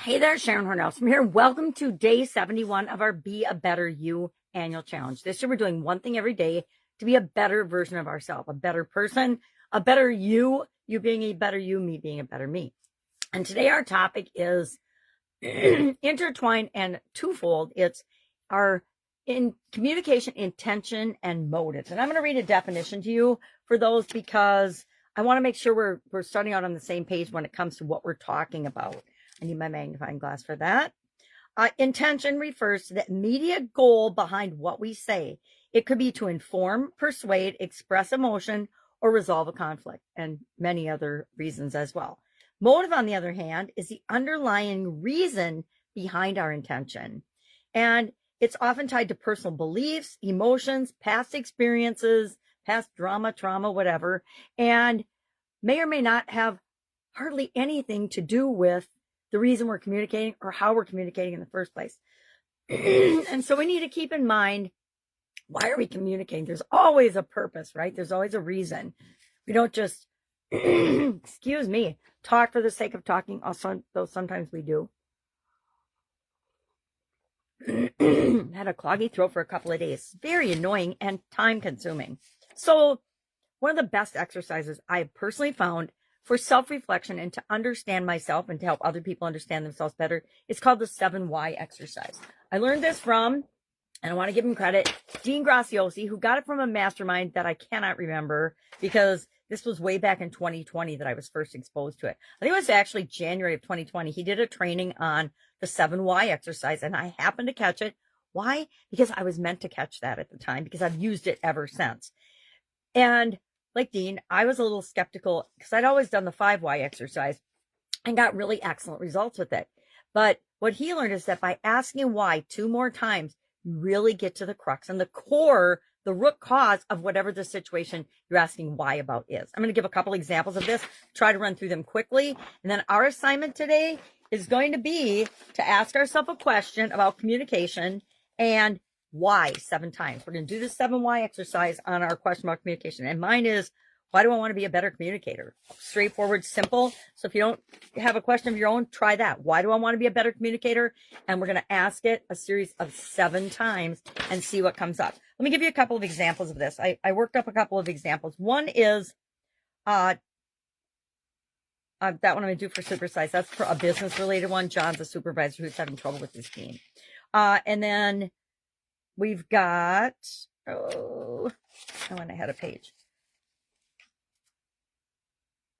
Hey there, Sharon Horne-Ellstrom here. Welcome to day 71 of our Be a Better You annual challenge. This year we're doing one thing every day to be a better version of ourselves, a better person, a better you being a better you, me being a better me. And today our topic is intertwined and twofold. It's our in communication, intention, and motives. And I'm going to read a definition to you for those because I want to make sure we're starting out on the same page when it comes to what we're talking about. I need my magnifying glass for that. Intention refers to the immediate goal behind what we say. It could be to inform, persuade, express emotion, or resolve a conflict, and many other reasons as well. Motive, on the other hand, is the underlying reason behind our intention. And it's often tied to personal beliefs, emotions, past experiences, past drama, trauma, whatever, and may or may not have hardly anything to do with the reason we're communicating or how we're communicating in the first place. And so we need to keep in mind, why are we communicating? There's always a purpose, right? There's always a reason. We don't just, excuse me, talk for the sake of talking, also, though sometimes we do. Had a cloggy throat for a couple of days. Very annoying and time consuming. So one of the best exercises I have personally found for self-reflection and to understand myself and to help other people understand themselves better, it's called the 7 Why exercise. I learned this from, and I want to give him credit, Dean Graciosi, who got it from a mastermind that I cannot remember because this was way back in 2020 that I was first exposed to it. I think it was actually January of 2020. He did a training on the 7 Why exercise, and I happened to catch it. Why? Because I was meant to catch that at the time, because I've used it ever since. And like Dean, I was a little skeptical because I'd always done the 5 Why exercise and got really excellent results with it. But what he learned is that by asking why 2 more times, you really get to the crux and the core, the root cause of whatever the situation you're asking why about is. I'm going to give a couple examples of this, try to run through them quickly. And then our assignment today is going to be to ask ourselves a question about communication and why 7 times. We're going to do the 7 Why exercise on our question about communication. And mine is, why do I want to be a better communicator? Straightforward, simple. So if you don't have a question of your own, try that. Why do I want to be a better communicator? And we're going to ask it a series of 7 times and see what comes up. Let me give you a couple of examples of this. I worked up a couple of examples. One is, that one I'm going to do for supersize. That's for a business related one. John's a supervisor who's having trouble with his team. And then we've got, I went ahead a page.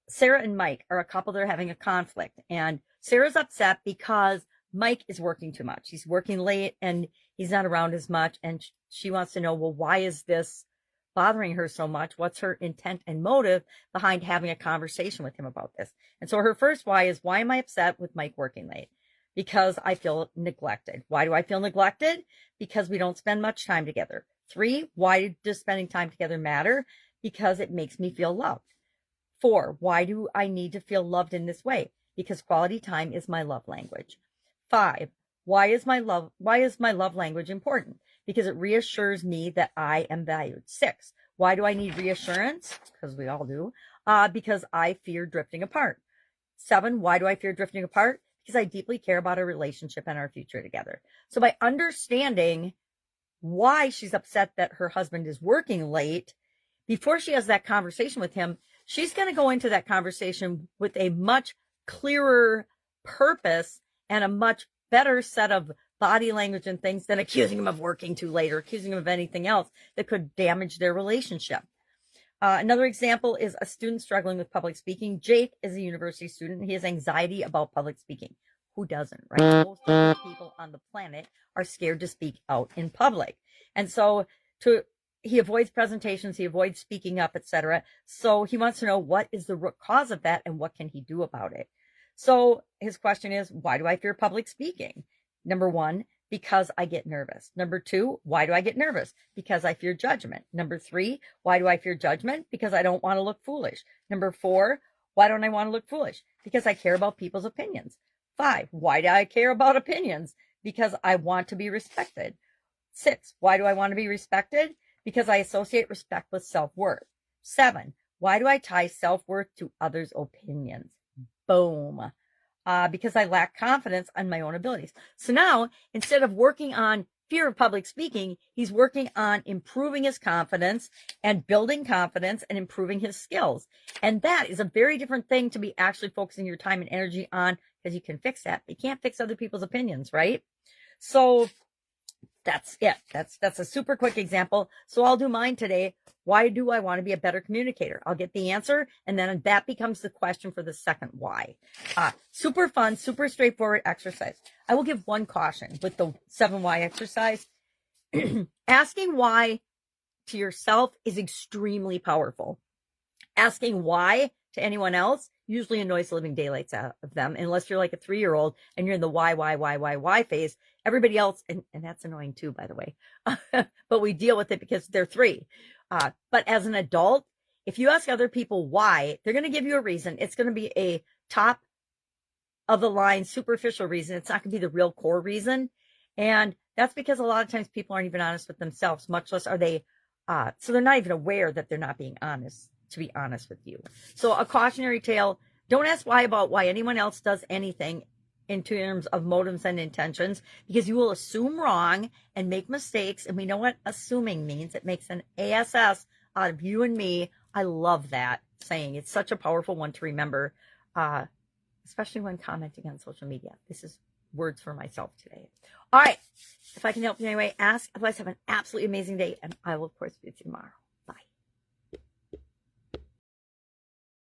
Sarah and Mike are a couple that are having a conflict, and Sarah's upset because Mike is working too much. He's working late and he's not around as much, and she wants to know, well, why is this bothering her so much? What's her intent and motive behind having a conversation with him about this? And so her first why is, why am I upset with Mike working late? Because I feel neglected. Why do I feel neglected? Because we don't spend much time together. 3, why does spending time together matter? Because it makes me feel loved. 4, why do I need to feel loved in this way? Because quality time is my love language. 5, why is my love language important? Because it reassures me that I am valued. 6, why do I need reassurance? Because we all do. Because I fear drifting apart. 7, why do I fear drifting apart? Because I deeply care about our relationship and our future together. So by understanding why she's upset that her husband is working late, before she has that conversation with him, she's going to go into that conversation with a much clearer purpose and a much better set of body language and things than accusing him of working too late or accusing him of anything else that could damage their relationship. Another example is a student struggling with public speaking. Jake is a university student. He has anxiety about public speaking. Who doesn't, right? Most of the people on the planet are scared to speak out in public. And so he avoids presentations, he avoids speaking up, etc. So he wants to know, what is the root cause of that and what can he do about it? So his question is, why do I fear public speaking? Number 1, because I get nervous. Number 2, why do I get nervous? Because I fear judgment. Number 3, why do I fear judgment? Because I don't want to look foolish. Number 4, why don't I want to look foolish? Because I care about people's opinions. 5, why do I care about opinions? Because I want to be respected. 6, why do I want to be respected? Because I associate respect with self-worth. 7, why do I tie self-worth to others' opinions? Boom. because I lack confidence on my own abilities. So now, instead of working on fear of public speaking, he's working on improving his confidence and building confidence and improving his skills. And that is a very different thing to be actually focusing your time and energy on, because you can fix that. You can't fix other people's opinions, right? So that's it. That's a super quick example. So I'll do mine today. Why do I want to be a better communicator? I'll get the answer, and then that becomes the question for the second why. Super fun, super straightforward exercise. I will give one caution with the 7 why exercise. Asking why to yourself is extremely powerful. Asking why to anyone else usually annoys the living daylights out of them, unless you're like a 3-year-old and you're in the why phase. Everybody else, and that's annoying too, by the way, but we deal with it because they're 3. But as an adult, if you ask other people why, they're going to give you a reason. It's going to be a top of the line, superficial reason. It's not going to be the real core reason. And that's because a lot of times people aren't even honest with themselves, much less are they, so they're not even aware that they're not being honest, to be honest with you. So a cautionary tale, don't ask why about why anyone else does anything in terms of motives and intentions, because you will assume wrong and make mistakes. And we know what assuming means. It makes an ASS out of you and me. I love that saying. It's such a powerful one to remember, especially when commenting on social media. This is words for myself today. All right. If I can help you in any way, ask. Otherwise, have an absolutely amazing day. And I will, of course, see you tomorrow.